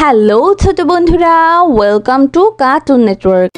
Hello ছোট বন্ধুরা, welcome to cartoon network.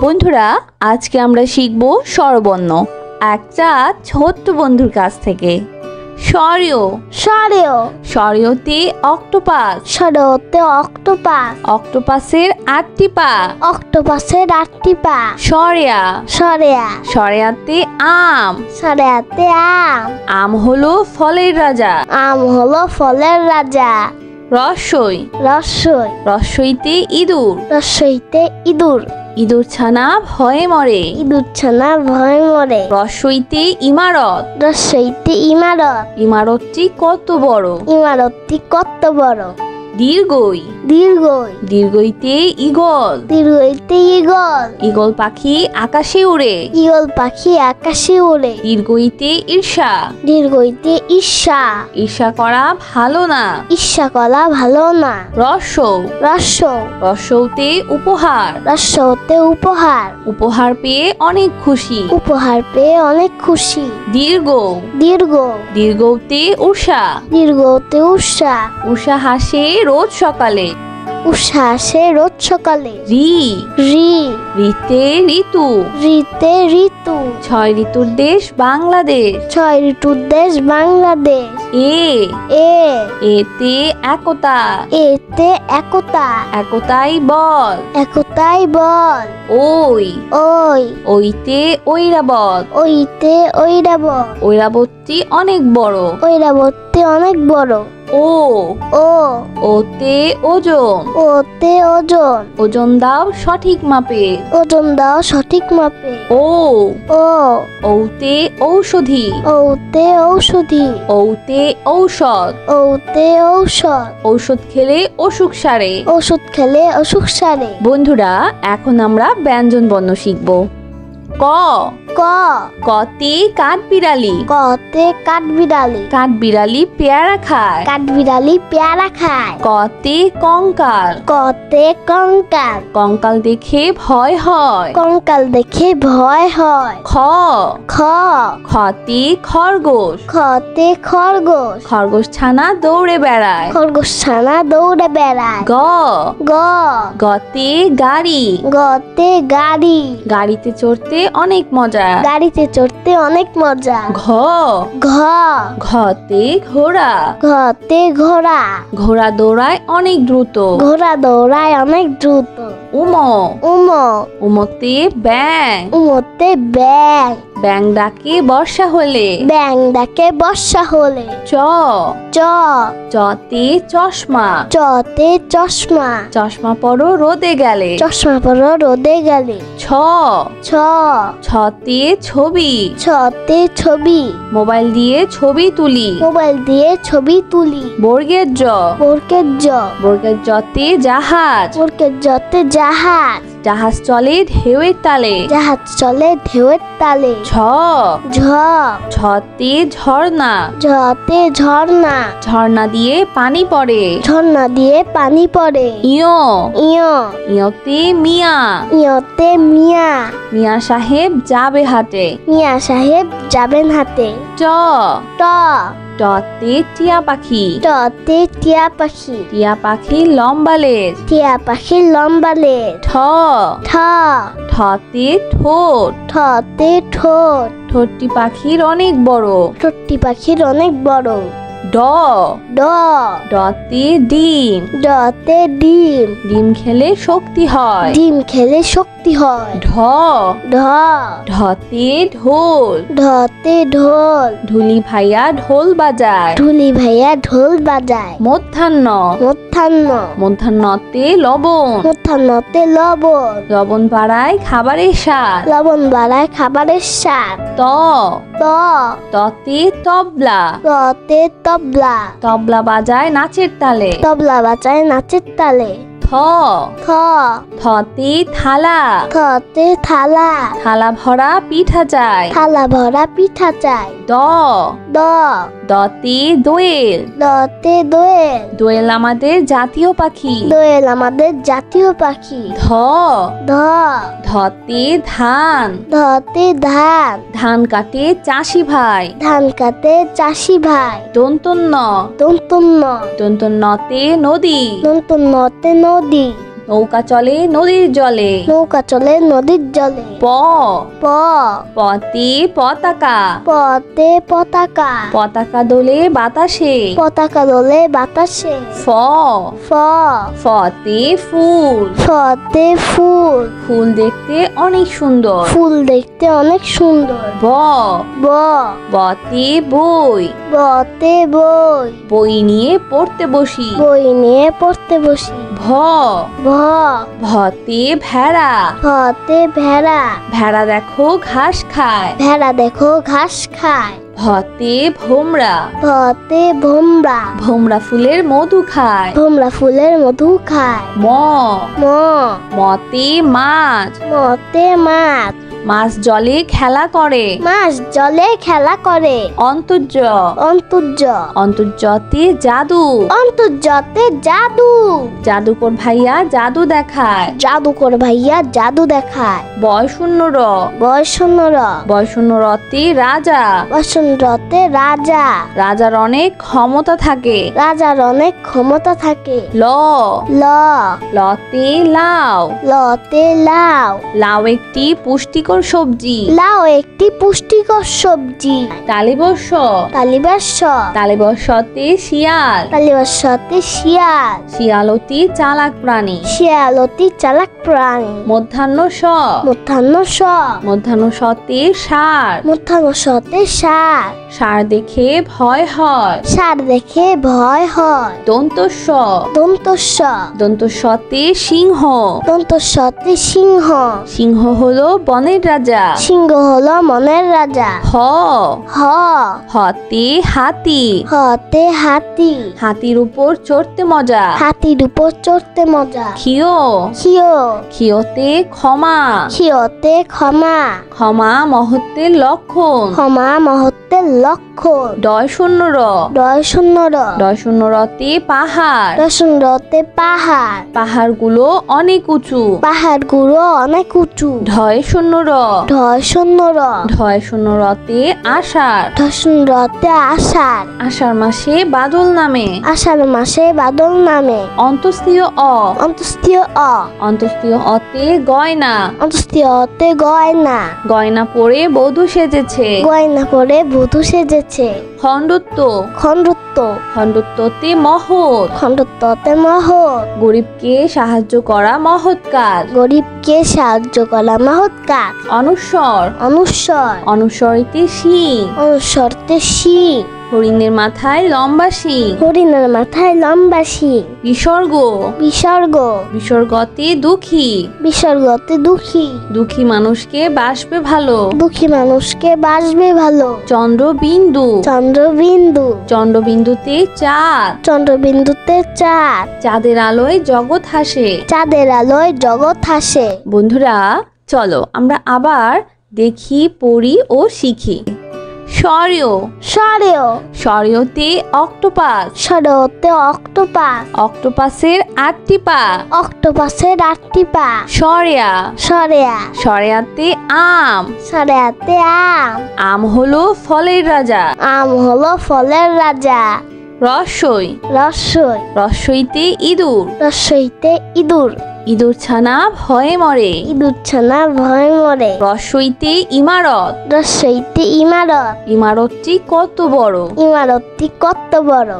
বন্ধুরা, আজকে আমরা শিখব স্বরবর্ণ একটা ছোট্ট বন্ধুর কাছ থেকে। স্বরীয় স্বরীয়তে অক্টোপাস, অক্টোপাসের 8টি পা, সরেয়া সরেয়াতে আম, আম হলো ফলের রাজা, রস্বই রস্বইতে ইঁদুর, ইঁদুর ছানা ভয়ে মরে, রস্বইতে ইমারত, ইমারতটি কত বড়, দীর্ঘই দীর্ঘইতে ঈগল, ঈগল পাখি আকাশে উড়ে, দীর্ঘইতে ঈর্ষা, ঈর্ষা করা ভালো না, রস্যৌতে উপহার, উপহার পেয়ে অনেক খুশি, দীর্ঘতে উষা, উষা হাসে রোজ সকালে, ঋতে ঋতু, 6 ঋতুর দেশ বাংলাদেশ, এতে একতা, একতাই বল, ওইতে ঐরাবত, ঐরাবতটি অনেক বড়, ওতে ওজন, ওজন দাও সঠিক মাপে, ওতে ঔষধি, ওতে ঔষধ, ঔষধ খেলে অসুখ সারে। বন্ধুরা, এখন আমরা ব্যঞ্জন বর্ণ শিখব। কতে কাঠবিড়ালি, কাঠবিড়ালি পেয়ারা খায়, কতে কঙ্কাল, কঙ্কাল দেখে ভয় হয়, খতে খরগোশ, খরগোশ ছানা দৌড়ে বেড়ায়, গতে গাড়ি, গাড়িতে চড়তে অনেক মজা, ঘতে ঘোড়া, ঘোড়া দৌড়ায় অনেক দ্রুত, উমতে ব্যাং, ব্যাং ডাকে বর্ষা হলে, চতে চশমা, চশমা পরো রোদে গেলে, ছতে ছবি, মোবাইল দিয়ে ছবি তুলি, বর্গের জতে জাহাজ, জাহাজ চলে ঢেউয়ের তালে, ঝতে ঝর্ণা, ঝর্ণা দিয়ে পানি পড়ে, ইয়তে মিয়া, মিয়া সাহেব যাবেন হাটে, টতে টিয়া পাখি, টিয়া পাখি লম্বা লেজ, ঠতে ঠোঁট, ঠোঁটটি পাখির অনেক বড়, ডতে ডিম, ডিম খেলে শক্তি হয়, ঢতে ঢোল, ঢুলি ভাইয়া ঢোল বাজায়, মধ্যাহ্নতে লবণ, লবণ বাড়ায় খাবারের স্বাদ, ততে তবলা, তবলা বাজায় নাচের তালে, থতে থালা, থালা ভরা পিঠা চাই, দতে দোয়েল। দতে দোয়েল। দোয়েল আমাদের জাতীয় পাখি। দোয়েল আমাদের জাতীয় পাখি। ধ ধ ধতে ধান। ধতে ধান। ধান কাটে চাষি ভাই। ধান কাটে চাষি ভাই। দন্তন্য দন্তন্য। দন্তন্যতে নদী। দন্তন্যতে নদী। নৌকা চলে নদীর জলে। নৌকা চলে নদীর জলে। প প পতে পতাকা। পতে পতাকা। পতাকা দোলে বাতাসে। পতাকা দোলে বাতাসে। ফ ফ ফতে ফুল। ফতে ফুল। ফুল দেখতে অনেক সুন্দর। ফুল দেখতে অনেক সুন্দর। ব ব বতে বই। বতে বই। বই নিয়ে পড়তে বসি। বই নিয়ে পড়তে বসি। ভ ভ ভতে ভেড়া। ভতে ভেড়া। ভেড়া দেখো ঘাস খায়। ভেড়া দেখো ঘাস খায়। ভতে ভোমরা। ভতে ভোমরা। ভোমরা ফুলের মধু খায়। ভোমরা ফুলের মধু খায়। ম ম মতে মাছ। মতে মাছ। মাছ জলে খেলা করে। মাছ জলে খেলা করে। অন্তর্য অন্তর্য অন্তর্যতে জাদু। অন্তর্যতে জাদু। জাদুকর ভাইয়া জাদু দেখায়। জাদুকর ভাইয়া জাদু দেখায়। বয়শূন্য র বয়সন্নর। বয়শূন্য রতে রাজা। বসন্ততে রাজা। রাজার অনেক ক্ষমতা থাকে। রাজার অনেক ক্ষমতা থাকে। ল ল লতে লাউ। লতে লাউ। লাউ একটি পুষ্টিকর সবজি। লাউ একটি পুষ্টিকর সবজি। তালিবস্য তালিবাস্য। তালিবস্যতে শিয়াল। তালিবাস্যতে শিয়াল। শিয়াল অতি চালাক প্রাণী। শিয়াল অতি চালাক প্রাণী। মধ্যাহ্ন স মধ্যাহ্ন স মধ্যাহ্ন সতে ষাঁড়। মধ্যাহ্ন সতে ষাঁড়। ষাঁড় দেখে ভয় হয়। ষাঁড় দেখে ভয় হয়। দন্তস্ব দন্তস্ব দন্তস্বতে সিংহ। দন্তস্বতে সিংহ। সিংহ হলো বনের রাজা। সিংহ হলো মনের রাজা। হ হ হতে হাতি। হতে হাতি। হাতির উপর চড়তে মজা। হাতির উপর চড়তে মজা। খিও খিও খিওতে ক্ষমা। খিওতে ক্ষমা। ক্ষমা মহত্বের লক্ষণ। ক্ষমা মহত্বের লক্ষণ। ডয় শূন্য র ডয় শূন্য র। ডয় শূন্য রতে পাহাড়। রতে পাহাড়। পাহাড়গুলো অনেক উঁচু। পাহাড়গুলো অনেক উঁচু। ঢয় শূন্য র ঢয় শূন্য র। ঢয় শূন্য রতে আষাঢ়। রতে আষাঢ়। আষাঢ় মাসে বাদল নামে। আষাঢ় মাসে বাদল নামে। অন্তস্তীয় অ অন্তস্তীয় অ। অন্তস্তীয় অতে গয়না। অন্তস্তীয় অতে গয়না। গয়না পরে বধূ সেজেছে। গয়না পরে বধূ সেজেছে। খণ্ডত্ব খণ্ডত্ব খণ্ডত্বতে মহৎ। খণ্ডত্বতে মহৎ। গরিবকে সাহায্য করা মহৎ কাজ। গরিবকে সাহায্য করা মহৎ কাজ। অনুস্বর অনুস্বর অনুস্বরিতে শিং। অনুস্বরতে শিং। হরিণের মাথায় লম্বা শিং। হরিণের মাথায় লম্বা শিং। বিসর্গ বিসর্গ বিসর্গতে দুঃখী। বিসর্গতে দুঃখী। দুঃখী মানুষকে বাসবে ভালো। দুঃখী মানুষকে বাসবে ভালো। চন্দ্রবিন্দু চন্দ্রবিন্দু চন্দ্রবিন্দুতে চাঁদ। চন্দ্রবিন্দুতে চাঁদ। চাঁদের আলোয় জগৎ হাসে। চাঁদের আলোয় জগৎ হাসে। বন্ধুরা চলো আমরা আবার দেখি, পড়ি ও শিখি। স্বরেয় স্বরেয় স্বরেয়তে অক্টোপাস। স্বরেয়তে অক্টোপাস। অক্টোপাসের 8টি পা। অক্টোপাসের 8টি পা। সরেয়া সরেয়া সরেয়াতে আম। সরেয়াতে আম। আম হলো ফলের রাজা। আম হলো ফলের রাজা। রসই রসই রসইতে ইঁদুর। রসইতে ইঁদুর। ইঁদুর ছানা ভয়ে মরে। ইঁদুর ছানা ভয় মরে। রসইতে ইমারত। রসইতে ইমারত। ইমারতটি কত বড়। ইমারতটি কত বড়।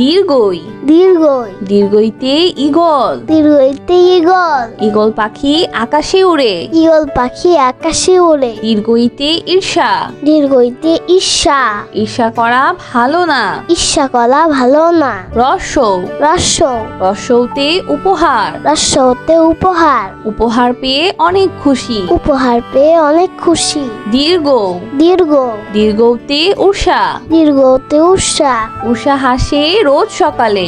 দীর্ঘই দীর্ঘই দীর্ঘইতে ঈগল। দীর্ঘইতে ঈগল। ঈগল পাখি আকাশে উড়ে। ঈগল পাখি আকাশে ওড়ে। দীর্ঘইতে ঈর্ষা। দীর্ঘইতে ঈর্ষা। ঈর্ষা করা ভালো না। ঈর্ষা করা ভালো না। রসৌ রস্য রসৌতে উপহার। রস্যতে উপহার। উপহার পেয়ে অনেক খুশি। উপহার পেয়ে অনেক খুশি। দীর্ঘ দীর্ঘ দীর্ঘতে উষা। দীর্ঘতে উষা। উষা হাসে রোজ সকালে।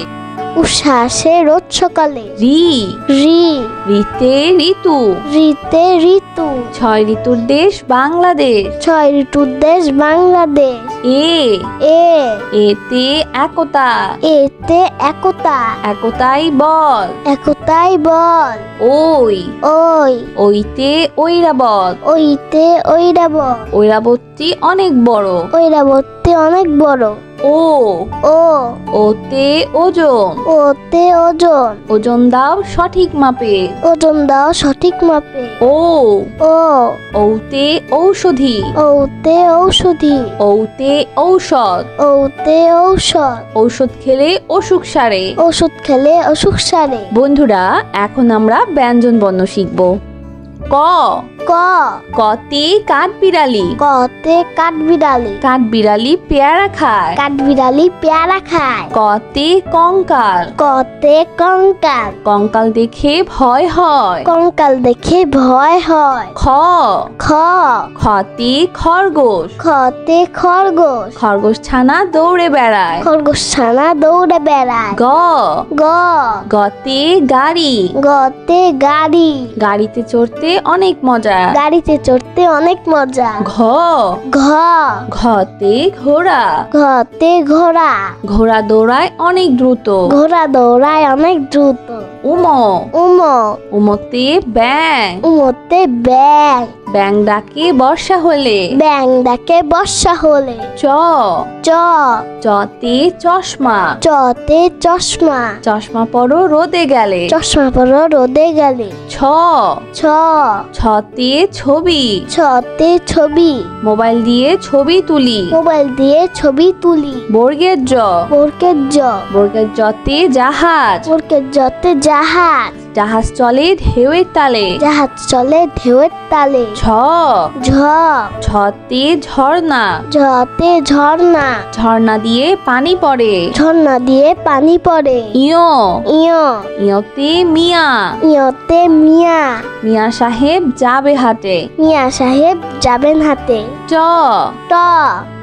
উষা আসে রোজ সকালে। রি রি রিতে ঋতু। রিতে ঋতু। 6 ঋতুর দেশ বাংলাদেশ। 6 ঋতুর দেশ বাংলাদেশ। এ এ এতে একতা। এতে একতা। একতাই বল। একতাই বল। ওই ওই ওইতে ঐরাবত। ওইতে ঐরাবত। ঐরাবতী অনেক বড়। ঐরাবতী অনেক বড়। ও ও ওতে ওজন। ওতে ওজন। ওজন দাও সঠিক মাপে। ওজন দাও সঠিক মাপে। ও ও ওতে ঔষধি। ওতে ঔষধি। ওতে ঔষধ। ওতে ঔষধ। ঔষধ খেলে অসুখ সারে। ওষুধ খেলে অসুখ সারে। বন্ধুরা, এখন আমরা ব্যঞ্জন বর্ণ শিখব। ক ক কতে কাঠবিড়ালি। কতে কাঠবিড়ালি। কাঠবিড়ালি পেয়ারা খায়। কাঠবিড়ালি পেয়ারা খায়। কতে কঙ্কাল। কতে কঙ্কাল। কঙ্কাল দেখে ভয় হয়। কঙ্কাল দেখে ভয় হয়। খ খ খতে খরগোশ। খতে খরগোশ। খরগোশ ছানা দৌড়ে বেড়ায়। খরগোশ ছানা দৌড়ে বেড়ায়। গ গ গতে গাড়ি। গতে গাড়ি। গাড়িতে চড়তে অনেক মজা। গাড়িতে চড়তে অনেক মজা। ঘ ঘ ঘতে ঘোড়া। ঘতে ঘোড়া। ঘোড়া দৌড়ায় অনেক দ্রুত। ঘোড়া দৌড়ায় অনেক দ্রুত। উম উম উমতে ব্যাং। উমতে ব্যাং। ব্যাং ডাকে বর্ষা হলে। ব্যাং ডাকে বর্ষা হলে। চ চ চতে চশমা। চতে চশমা। চশমা পরো রোদে গেলে। চশমা পরো রোদে গেলে। ছ ছ ছতে ছবি। ছতে ছবি। মোবাইল দিয়ে ছবি তুলি। মোবাইল দিয়ে ছবি তুলি। বর্গের জ বর্গের জ বর্গের জতে জাহাজ। বর্গের জতে জাহাজ। জাহাজ চলে ঢেউয়ের তালে। জাহাজ চলে ঢেউয়ের তালে। ঝ ঝ ঝতে ঝর্ণা। ঝতে ঝর্ণা। ঝর্ণা দিয়ে পানি পড়ে। ঝর্ণা দিয়ে পানি পড়ে। ইয় ইয় ইয়তে মিয়া। ইয়তে মিয়া। মিয়া সাহেব যাবে হাটে। মিয়া সাহেব যাবেন হাতে। ট ট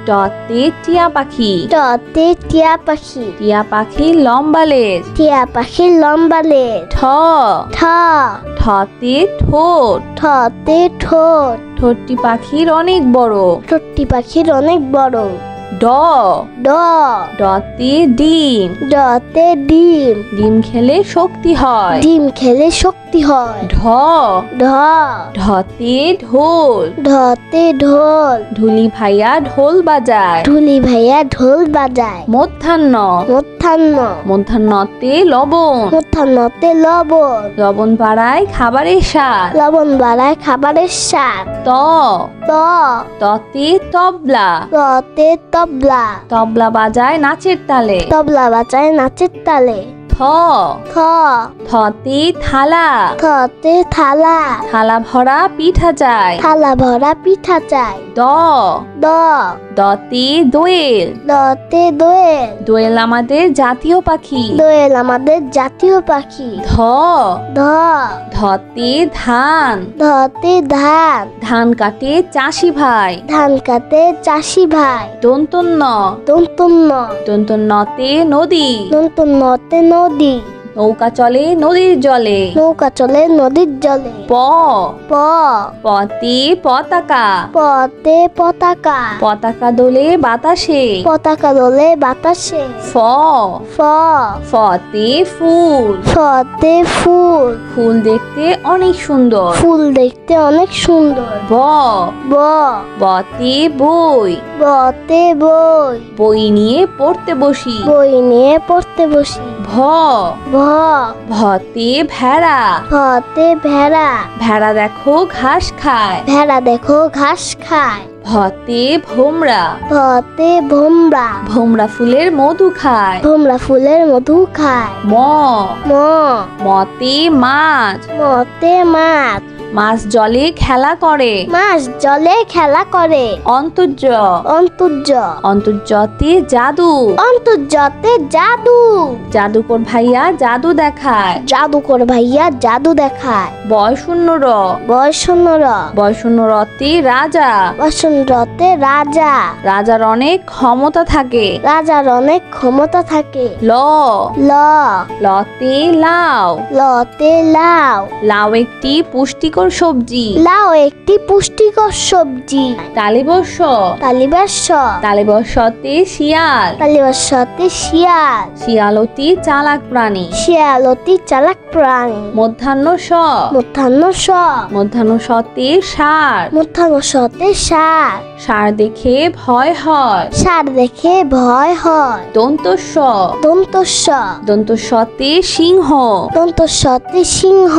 টতে টিয়া পাখি। টতে টিয়া পাখি। টিয়া পাখি লম্বা লেজ। টিয়া পাখির লম্বা লেজ। ঠ ঠ ঠতে ঠোঁট। ঠতে ঠোঁট। ঠোঁটটি পাখির অনেক বড়। ঠোঁটটি পাখির অনেক বড়। ড ড ডতে ডিম। ডতে ডিম। ডিম খেলে শক্তি হয়। ডিম খেলে শক্তি হয়। ঢ ঢ ঢতে ঢোল। ঢতে ঢোল। ঢুলি ভাইয়া ঢোল বাজায়। ঢুলি ভাইয়া ঢোল বাজায়। মধ্যাহ্ন মধ্যাহ্ন মধ্যাহ্নতে লবণ। মধ্যাহ্নতে লবণ। লবণ বাড়ায় খাবারের স্বাদ। লবণ বাড়ায় খাবারের স্বাদ। ত ত ততে তবলা। ততে তবলা। তবলা বাজায় নাচের তালে। তবলা বাজায় নাচের তালে। থ থ থতে থালা। থতে থালা। থালা ভরা পিঠা চাই। থালা ভরা পিঠা চাই। দ দ দতে দোয়েল। দতে দোয়েল। দোয়েল আমাদের জাতীয় পাখি। দোয়েল আমাদের জাতীয় পাখি। ধ ধ ধতে ধান। ধতে ধান। ধান কাটে চাষি ভাই। ধান কাটে চাষি ভাই। দন্তন্য দন্তন্য দন্তন্যতে নদী। দন্তন্যতে নদী। নৌকা চলে নদীর জলে। নৌকা চলে নদীর জলে। প প পতে পতাকা। পতে পতাকা। পতাকা দোলে বাতাসে। পতাকা দোলে বাতাসে। ফ ফ ফতে ফুল। ফতে ফুল। ফুল দেখতে অনেক সুন্দর। ফুল দেখতে অনেক সুন্দর। ব ব বতে বই। বতে বই। বই নিয়ে পড়তে বসি। বই নিয়ে পড়তে বসি। ভ ভ ভতে ভেড়া। ভতে ভেড়া। ভেড়া দেখো ঘাস খায়। ভেড়া দেখো ঘাস খায়। ভতে ভোমরা। ভতে ভোমরা। ভোমরা ফুলের মধু খায়। ভোমরা ফুলের মধু খায়। ম ম মতে মাছ। মতে মাছ। মাছ জলে খেলা করে। মাছ জলে খেলা করে। অন্তর্য অন্তর্য অন্তর্জতে জাদু। অন্তর্জতে জাদু। জাদুকর ভাইয়া জাদু দেখায়। জাদুকর ভাইয়া জাদু দেখায়। বয়শূন্য র বয়শূন্য র বয়শূন্য রতে রাজা। বসন্ততে রাজা। রাজার অনেক ক্ষমতা থাকে। রাজার অনেক ক্ষমতা থাকে। ল ল লতে লাউ। লতে লাউ। লাউ একটি পুষ্টিকর সবজি। লাউ একটি পুষ্টিকর সবজি। তালিবস্য তালিবাস্য তালিবস্যতে শিয়াল। তালিবাস্যতে শিয়াল। শিয়াল অতি চালাক প্রাণী। শিয়াল অতি চালাক প্রাণী। মধ্যাহ্ন স মধ্যাহ্ন স মধ্যাহ্ন সতে ষাঁড়। মধ্যাহ্ন সতে ষাঁড়। ষাঁড় দেখে ভয় হয়। ষাঁড় দেখে ভয় হয়। দন্তস্ব দন্তস্ব দন্তস্বতে সিংহ। দন্তস্বতে সিংহ।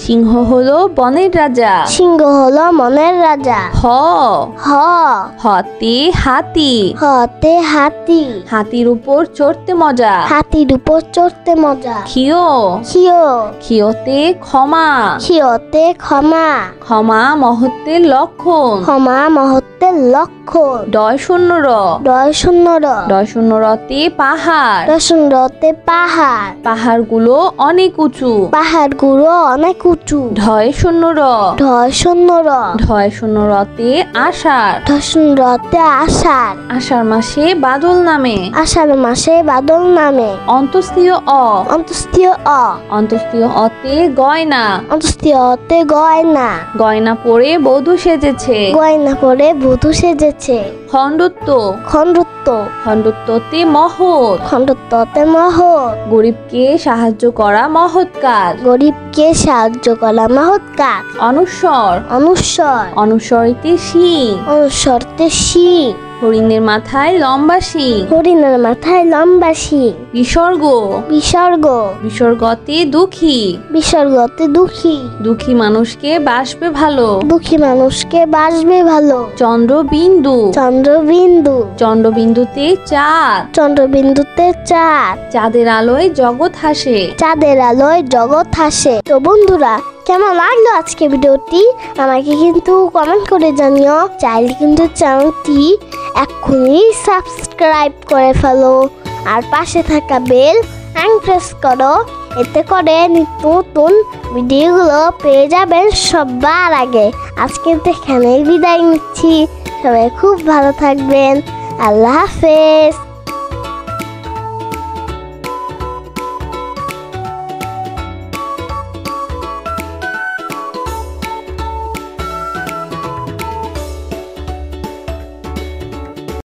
সিংহ হলো বনের রাজা। সিংহ হলো মনের রাজা। হ হ হতে হাতি। হতে হাতি। হাতির উপর চড়তে মজা। হাতির উপর চড়তে মজা। ক্ষিয় ক্ষিয় ক্ষিয়তে ক্ষমা। ক্ষিয়তে ক্ষমা। ক্ষমা মহত্বের লক্ষণ। ক্ষমা মহত্বের লক্ষণ। ডয় শূন্য র ডয় শূন্য র ডয় শূন্য রতে পাহাড়। রতে পাহাড়। পাহাড়গুলো অনেক উঁচু। পাহাড়গুলো অনেক উঁচু। ঢয় শূন্য র ঢয় শূন্য র ঢয় শূন্য রতে আষাঢ়। রতে আষাঢ়। আষাঢ় মাসে বাদল নামে। আষাঢ় মাসে বাদল নামে। অন্তস্তীয় অ অন্তস্তীয় অ অন্তস্তীয় অতে গয়না। অন্তস্তীয় অতে গয়না। গয়না পরে বধূ সেজেছে। গয়না পরে বধূ সেজেছে। খণ্ডত্ব খণ্ডত্ব খণ্ডত্বতে মহৎ। খণ্ডত্বতে মহৎ। গরিবকে সাহায্য করা মহৎ কাজ। গরিবকে সাহায্য করা মহৎ কাজ। অনুস্বর অনুস্বর অনুস্বরিতে শিং। অনুস্বরতে শিং। হরিণের মাথায় লম্বা শিং। হরিণের মাথায় লম্বা শিং। বিসর্গ বিসর্গ বিসর্গতে দুঃখী। বিসর্গতে দুঃখী। দুঃখী মানুষকে বাসবে ভালো। দুঃখী মানুষকে বাসবে ভালো। চন্দ্রবিন্দু চন্দ্রবিন্দু চন্দ্রবিন্দুতে চাঁদ। চন্দ্রবিন্দুতে চাঁদ। চাঁদের আলোয় জগৎ হাসে। চাঁদের আলোয় জগৎ হাসে। তো বন্ধুরা, কেমন লাগলো আজকে ভিডিওটি আমাকে কিন্তু কমেন্ট করে জানিও। চাইলে কিন্তু চ্যানেলটি এক্ষুনি সাবস্ক্রাইব করে ফেলো আর পাশে থাকা বেল প্রেস করো। এতে করে নিত্য নতুন ভিডিওগুলো পেয়ে যাবেন সবার আগে। আজকে এখানেই বিদায় নিচ্ছি। সবাই খুব ভালো থাকবেন। আল্লাহ হাফেজ।